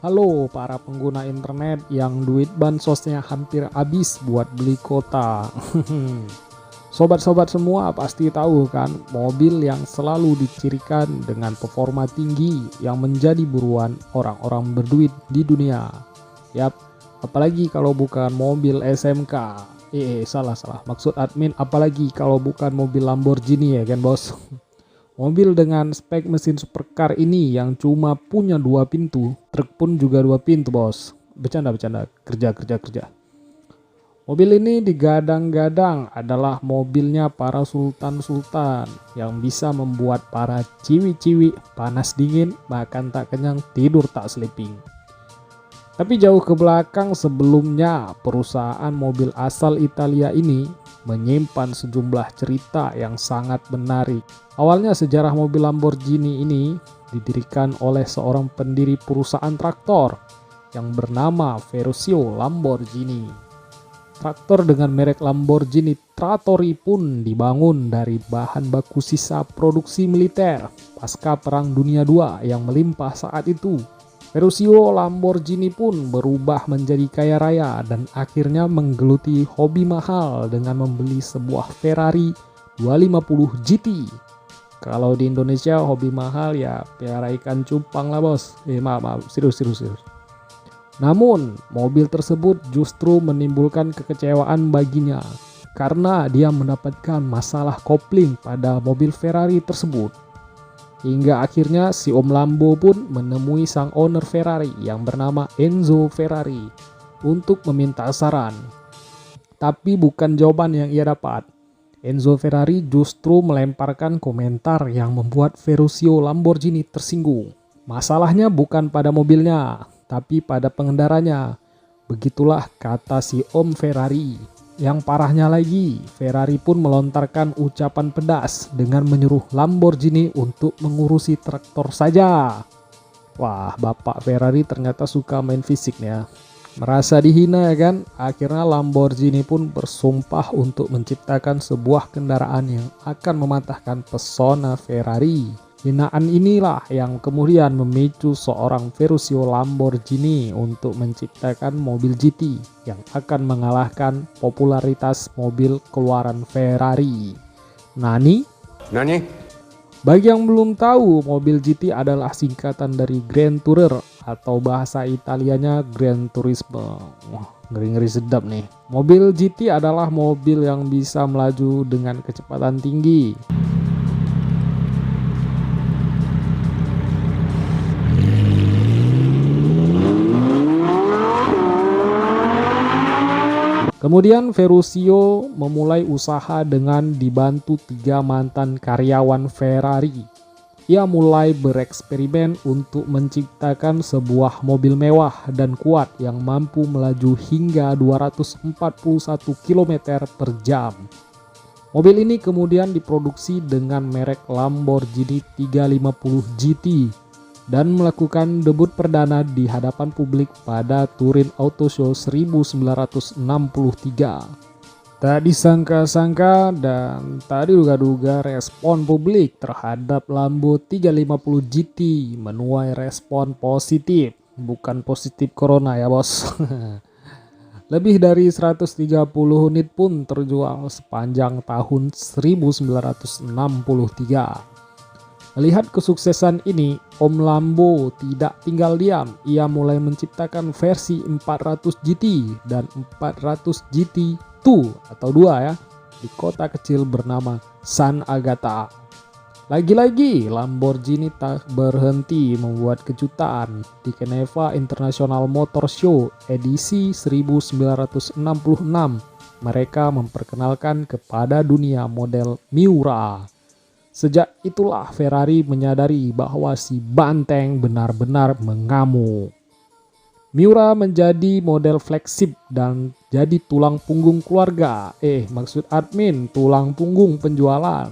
Halo para pengguna internet yang duit bansosnya hampir habis buat beli kota. Sobat-sobat semua pasti tahu kan, mobil yang selalu dicirikan dengan performa tinggi yang menjadi buruan orang-orang berduit di dunia. Yap, apalagi kalau bukan mobil SMK. Salah. Maksud admin, apalagi kalau bukan mobil Lamborghini ya kan bos. Mobil dengan spek mesin supercar ini yang cuma punya 2 pintu, truk pun juga 2 pintu bos. Bercanda, kerja. Mobil ini digadang-gadang adalah mobilnya para sultan-sultan yang bisa membuat para ciwi-ciwi panas dingin, makan tak kenyang, tidur tak sleeping. Tapi jauh ke belakang sebelumnya, perusahaan mobil asal Italia ini menyimpan sejumlah cerita yang sangat menarik. Awalnya sejarah mobil Lamborghini ini didirikan oleh seorang pendiri perusahaan traktor yang bernama Ferruccio Lamborghini. Traktor dengan merek Lamborghini Trattori pun dibangun dari bahan baku sisa produksi militer pasca Perang Dunia II yang melimpah saat itu. Ferruccio Lamborghini pun berubah menjadi kaya raya dan akhirnya menggeluti hobi mahal dengan membeli sebuah Ferrari 250 GT. Kalau di Indonesia hobi mahal ya pelihara ikan cupang lah bos. Maaf, serius. Namun mobil tersebut justru menimbulkan kekecewaan baginya karena dia mendapatkan masalah kopling pada mobil Ferrari tersebut. Hingga akhirnya si Om Lambo pun menemui sang owner Ferrari yang bernama Enzo Ferrari untuk meminta saran. Tapi bukan jawaban yang ia dapat. Enzo Ferrari justru melemparkan komentar yang membuat Ferruccio Lamborghini tersinggung. Masalahnya bukan pada mobilnya, tapi pada pengendaranya. Begitulah kata si Om Ferrari. Yang parahnya lagi, Ferrari pun melontarkan ucapan pedas dengan menyuruh Lamborghini untuk mengurusi traktor saja. Wah, Bapak Ferrari ternyata suka main fisik nih ya. Merasa dihina ya kan? Akhirnya Lamborghini pun bersumpah untuk menciptakan sebuah kendaraan yang akan mematahkan pesona Ferrari. Hinaan inilah yang kemudian memicu seorang Ferruccio Lamborghini untuk menciptakan mobil GT yang akan mengalahkan popularitas mobil keluaran Ferrari. Nani? Bagi yang belum tahu, mobil GT adalah singkatan dari Grand Tourer atau bahasa Italianya Gran Turismo. Wah, ngeri-ngeri sedap nih. Mobil GT adalah mobil yang bisa melaju dengan kecepatan tinggi. Kemudian Ferruccio memulai usaha dengan dibantu 3 mantan karyawan Ferrari. Ia mulai bereksperimen untuk menciptakan sebuah mobil mewah dan kuat yang mampu melaju hingga 241 km per jam. Mobil ini kemudian diproduksi dengan merek Lamborghini 350 GT dan melakukan debut perdana di hadapan publik pada Turin Auto Show 1963. Tak disangka-sangka dan tak diduga-duga respon publik terhadap Lambo 350 GT menuai respon positif, bukan positif corona ya bos. Lebih dari 130 unit pun terjual sepanjang tahun 1963. Melihat kesuksesan ini, Om Lambo tidak tinggal diam. Ia mulai menciptakan versi 400 GT dan 400 GT 2 atau 2 ya, di kota kecil bernama San Agata. Lagi-lagi Lamborghini tak berhenti membuat kejutan. Di Geneva International Motor Show edisi 1966, mereka memperkenalkan kepada dunia model Miura. Sejak itulah Ferrari menyadari bahwa si banteng benar-benar mengamuk. Miura menjadi model flagship dan jadi tulang punggung keluarga. Maksud admin, tulang punggung penjualan.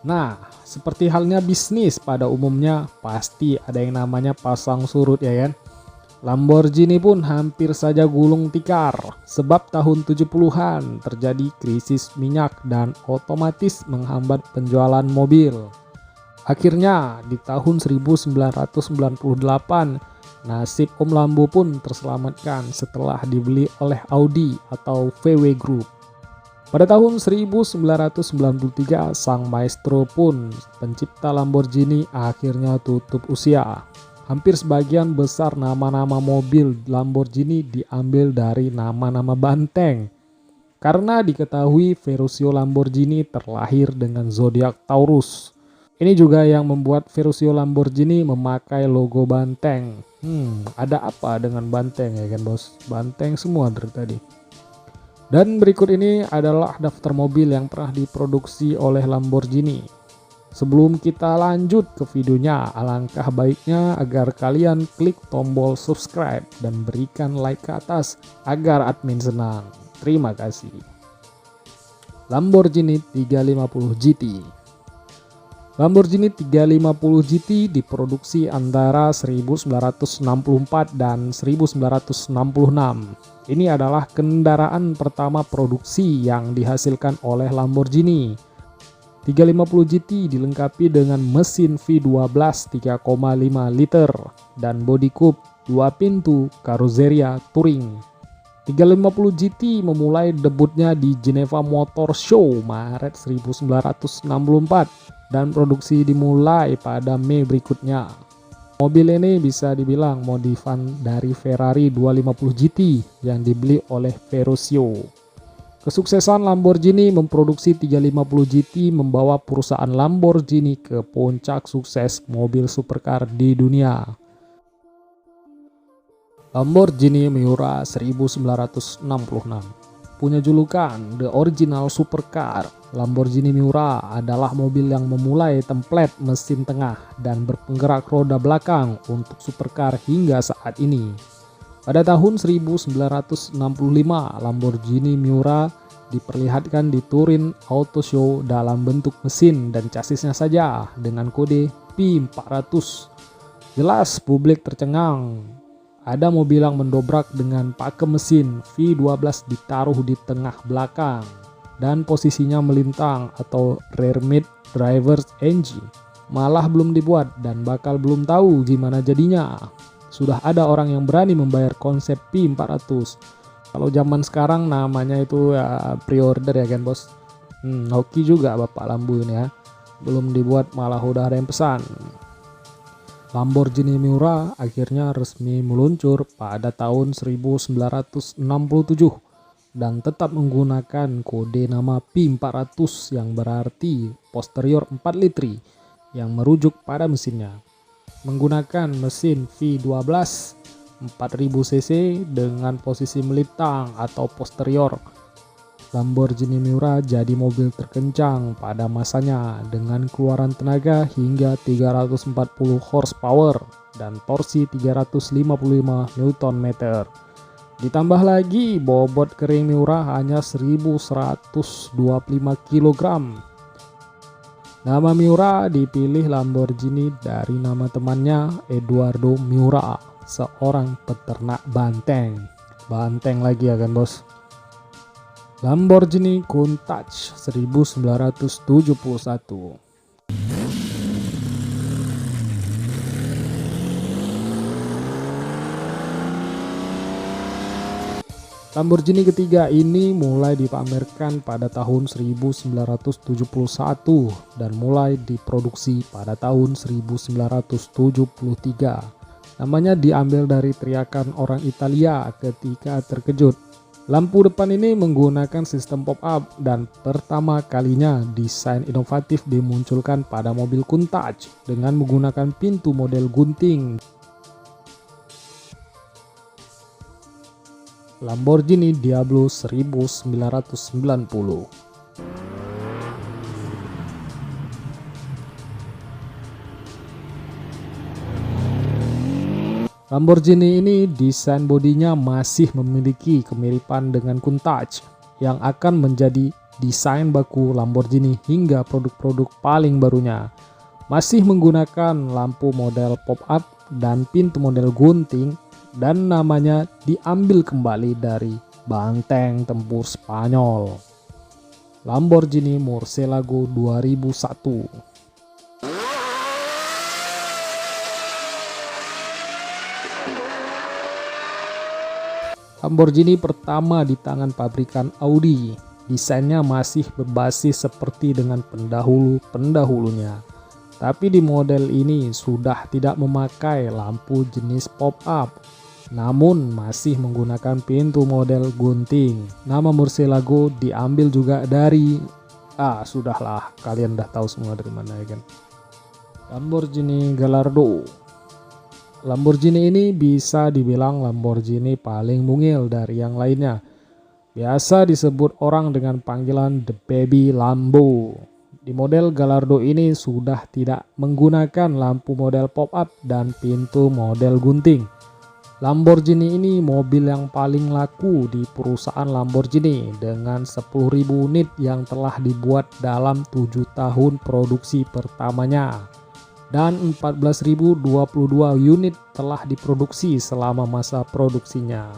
Nah, seperti halnya bisnis pada umumnya, pasti ada yang namanya pasang surut ya kan? Lamborghini pun hampir saja gulung tikar sebab tahun 70-an terjadi krisis minyak dan otomatis menghambat penjualan mobil. Akhirnya di tahun 1998 nasib Om Lambo pun terselamatkan setelah dibeli oleh Audi atau VW Group. Pada tahun 1993, sang maestro pun pencipta Lamborghini akhirnya tutup usia. Hampir sebagian besar nama-nama mobil Lamborghini diambil dari nama-nama banteng. Karena diketahui Ferruccio Lamborghini terlahir dengan zodiak Taurus. Ini juga yang membuat Ferruccio Lamborghini memakai logo banteng. Ada apa dengan banteng ya kan bos? Banteng semua dari tadi. Dan berikut ini adalah daftar mobil yang pernah diproduksi oleh Lamborghini. Sebelum kita lanjut ke videonya, alangkah baiknya agar kalian klik tombol subscribe dan berikan like ke atas agar admin senang. Terima kasih. Lamborghini 350 GT. Lamborghini 350 GT diproduksi antara 1964 dan 1966. Ini adalah kendaraan pertama produksi yang dihasilkan oleh Lamborghini. 350 GT dilengkapi dengan mesin V12 3,5 liter dan bodi coupe 2 pintu karoseria touring. 350 GT memulai debutnya di Geneva Motor Show Maret 1964 dan produksi dimulai pada Mei berikutnya. Mobil ini bisa dibilang modifan dari Ferrari 250 GT yang dibeli oleh Ferruccio. Kesuksesan Lamborghini memproduksi 350 GT membawa perusahaan Lamborghini ke puncak sukses mobil supercar di dunia. Lamborghini Miura 1966 punya julukan The Original Supercar. Lamborghini Miura adalah mobil yang memulai template mesin tengah dan berpenggerak roda belakang untuk supercar hingga saat ini. Pada tahun 1965, Lamborghini Miura diperlihatkan di Turin Auto Show dalam bentuk mesin dan chassisnya saja dengan kode P400. Jelas publik tercengang. Ada mobil yang mendobrak dengan pakem mesin V12 ditaruh di tengah belakang dan posisinya melintang atau rear mid driver's engine. Malah belum dibuat dan bakal belum tahu gimana jadinya. Sudah ada orang yang berani membayar konsep P400. Kalau zaman sekarang namanya itu ya pre-order ya kan bos. Hoki juga Bapak Lambo ini ya. Belum dibuat malah udah ada yang pesan. Lamborghini Miura akhirnya resmi meluncur pada tahun 1967 dan tetap menggunakan kode nama P400 yang berarti posterior 4 litri yang merujuk pada mesinnya. Menggunakan mesin V12 4000 cc dengan posisi melintang atau posterior, Lamborghini Miura jadi mobil terkencang pada masanya dengan keluaran tenaga hingga 340 horsepower dan torsi 355 Nm. Ditambah lagi bobot kering Miura hanya 1125 kg. Nama Miura dipilih Lamborghini dari nama temannya Eduardo Miura, seorang peternak banteng. Banteng lagi ya kan bos. Lamborghini Countach 1971. Lamborghini ketiga ini mulai dipamerkan pada tahun 1971 dan mulai diproduksi pada tahun 1973. Namanya diambil dari teriakan orang Italia ketika terkejut. Lampu depan ini menggunakan sistem pop-up dan pertama kalinya desain inovatif dimunculkan pada mobil Countach dengan menggunakan pintu model gunting. Lamborghini Diablo 1990. Lamborghini ini desain bodinya masih memiliki kemiripan dengan Countach yang akan menjadi desain baku Lamborghini hingga produk-produk paling barunya. Masih menggunakan lampu model pop-up dan pintu model gunting dan namanya diambil kembali dari banteng tempur Spanyol. Lamborghini Murcielago 2001. Lamborghini pertama di tangan pabrikan Audi. Desainnya masih berbasis seperti dengan pendahulu-pendahulunya. Tapi di model ini sudah tidak memakai lampu jenis pop-up, namun masih menggunakan pintu model gunting. Nama Murcielago diambil juga dari sudahlah, kalian udah tahu semua dari mana ya kan. Lamborghini Gallardo. Lamborghini ini bisa dibilang Lamborghini paling mungil dari yang lainnya. Biasa disebut orang dengan panggilan The Baby Lambo. Di model Gallardo ini sudah tidak menggunakan lampu model pop-up dan pintu model gunting. Lamborghini ini mobil yang paling laku di perusahaan Lamborghini dengan 10.000 unit yang telah dibuat dalam 7 tahun produksi pertamanya. Dan 14.022 unit telah diproduksi selama masa produksinya.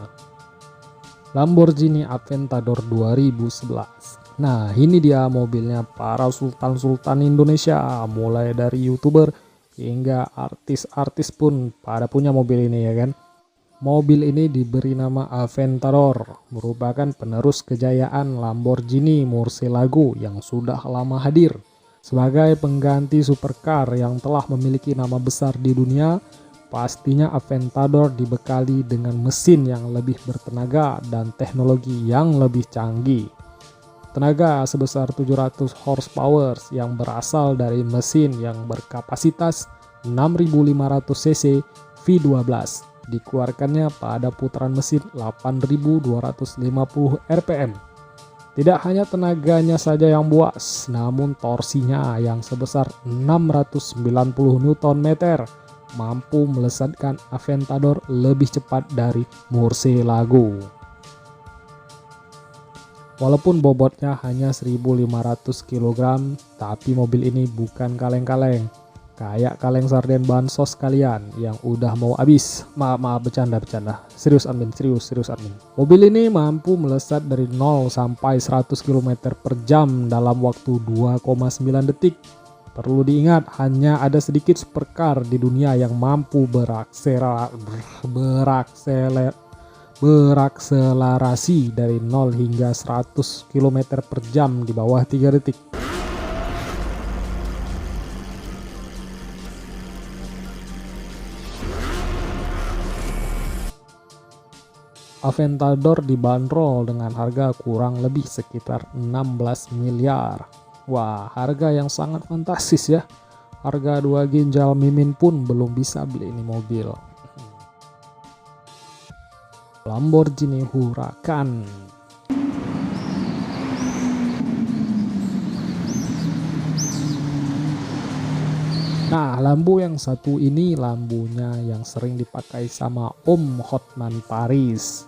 Lamborghini Aventador 2011. Nah, ini dia mobilnya para sultan-sultan Indonesia, mulai dari YouTuber hingga artis-artis pun pada punya mobil ini ya kan. Mobil ini diberi nama Aventador, merupakan penerus kejayaan Lamborghini Murcielago yang sudah lama hadir. Sebagai pengganti supercar yang telah memiliki nama besar di dunia, pastinya Aventador dibekali dengan mesin yang lebih bertenaga dan teknologi yang lebih canggih. Tenaga sebesar 700 horsepower yang berasal dari mesin yang berkapasitas 6.500 cc V12 dikeluarkannya pada putaran mesin 8.250 rpm. Tidak hanya tenaganya saja yang buas, namun torsinya yang sebesar 690 Nm mampu melesatkan Aventador lebih cepat dari Murcielago. Walaupun bobotnya hanya 1.500 kg, tapi mobil ini bukan kaleng-kaleng. Kayak kaleng sarden bansos kalian yang udah mau habis. Maaf, bercanda. Serius admin. Mobil ini mampu melesat dari 0 sampai 100 km per jam dalam waktu 2,9 detik. Perlu diingat, hanya ada sedikit supercar di dunia yang mampu berakselerasi dari 0 hingga 100 km per jam di bawah 3 detik. Aventador dibanderol dengan harga kurang lebih sekitar 16 miliar. Wah, harga yang sangat fantastis ya. Harga 2 ginjal Mimin pun belum bisa beli ini mobil. Lamborghini Huracan. Nah, Lambo yang satu ini lambunya yang sering dipakai sama Om Hotman Paris.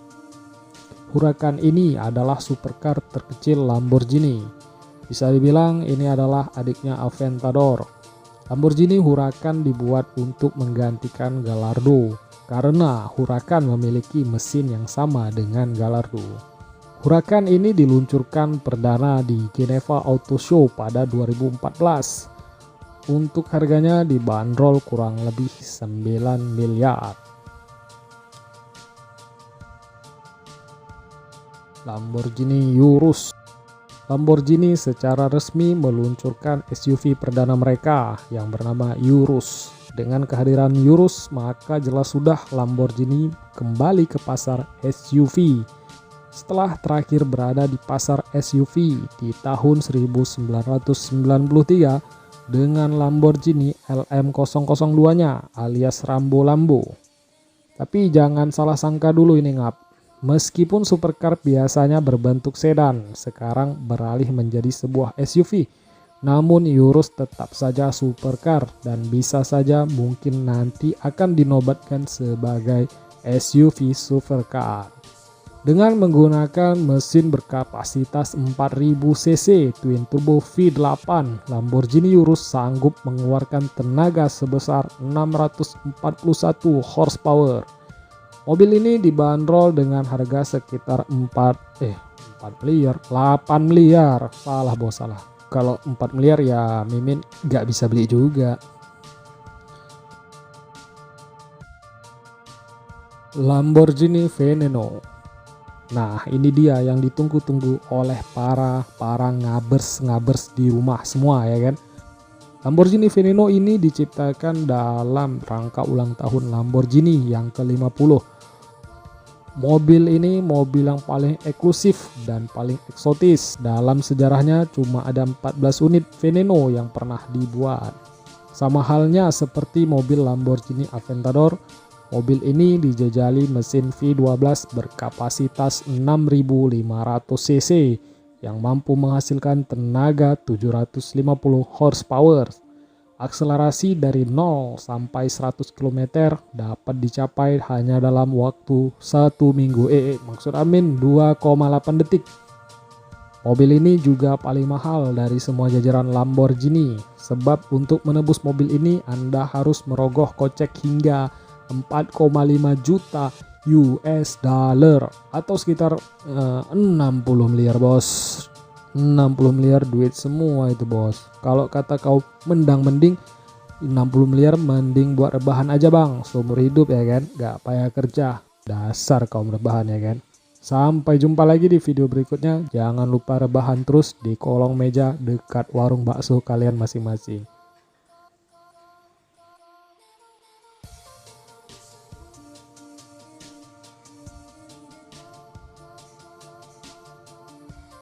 Huracan ini adalah supercar terkecil Lamborghini. Bisa dibilang ini adalah adiknya Aventador. Lamborghini Huracan dibuat untuk menggantikan Gallardo karena Huracan memiliki mesin yang sama dengan Gallardo. Huracan ini diluncurkan perdana di Geneva Auto Show pada 2014. Untuk harganya dibanderol kurang lebih 9 miliar. Lamborghini Urus. Lamborghini secara resmi meluncurkan SUV perdana mereka yang bernama Urus. Dengan kehadiran Urus, maka jelas sudah Lamborghini kembali ke pasar SUV. Setelah terakhir berada di pasar SUV di tahun 1993 dengan Lamborghini LM002-nya alias Rambo Lambo. Tapi jangan salah sangka dulu ini ngap. Meskipun supercar biasanya berbentuk sedan, sekarang beralih menjadi sebuah SUV. Namun Urus tetap saja supercar dan bisa saja mungkin nanti akan dinobatkan sebagai SUV supercar. Dengan menggunakan mesin berkapasitas 4000 cc twin turbo V8, Lamborghini Urus sanggup mengeluarkan tenaga sebesar 641 horsepower. Mobil ini dibanderol dengan harga sekitar 8 miliar. Salah. Kalau 4 miliar ya Mimin nggak bisa beli juga. Lamborghini Veneno. Nah, ini dia yang ditunggu-tunggu oleh para ngabers di rumah semua ya kan. Lamborghini Veneno ini diciptakan dalam rangka ulang tahun Lamborghini yang ke-50. Mobil ini mobil yang paling eksklusif dan paling eksotis. Dalam sejarahnya cuma ada 14 unit Veneno yang pernah dibuat. Sama halnya seperti mobil Lamborghini Aventador, mobil ini dijajali mesin V12 berkapasitas 6.500 cc yang mampu menghasilkan tenaga 750 horsepower. Akselerasi dari 0 sampai 100 km dapat dicapai hanya dalam waktu 1 minggu. Maksud Amin 2,8 detik. Mobil ini juga paling mahal dari semua jajaran Lamborghini. Sebab untuk menebus mobil ini Anda harus merogoh kocek hingga 4,5 juta US dollar atau sekitar 60 miliar bos. 60 miliar duit semua itu bos. Kalau kata kau mending 60 miliar mending buat rebahan aja bang, seumur hidup ya kan, gak payah kerja. Dasar kaum rebahan ya kan. Sampai jumpa lagi di video berikutnya. Jangan lupa rebahan terus di kolong meja dekat warung bakso kalian masing-masing.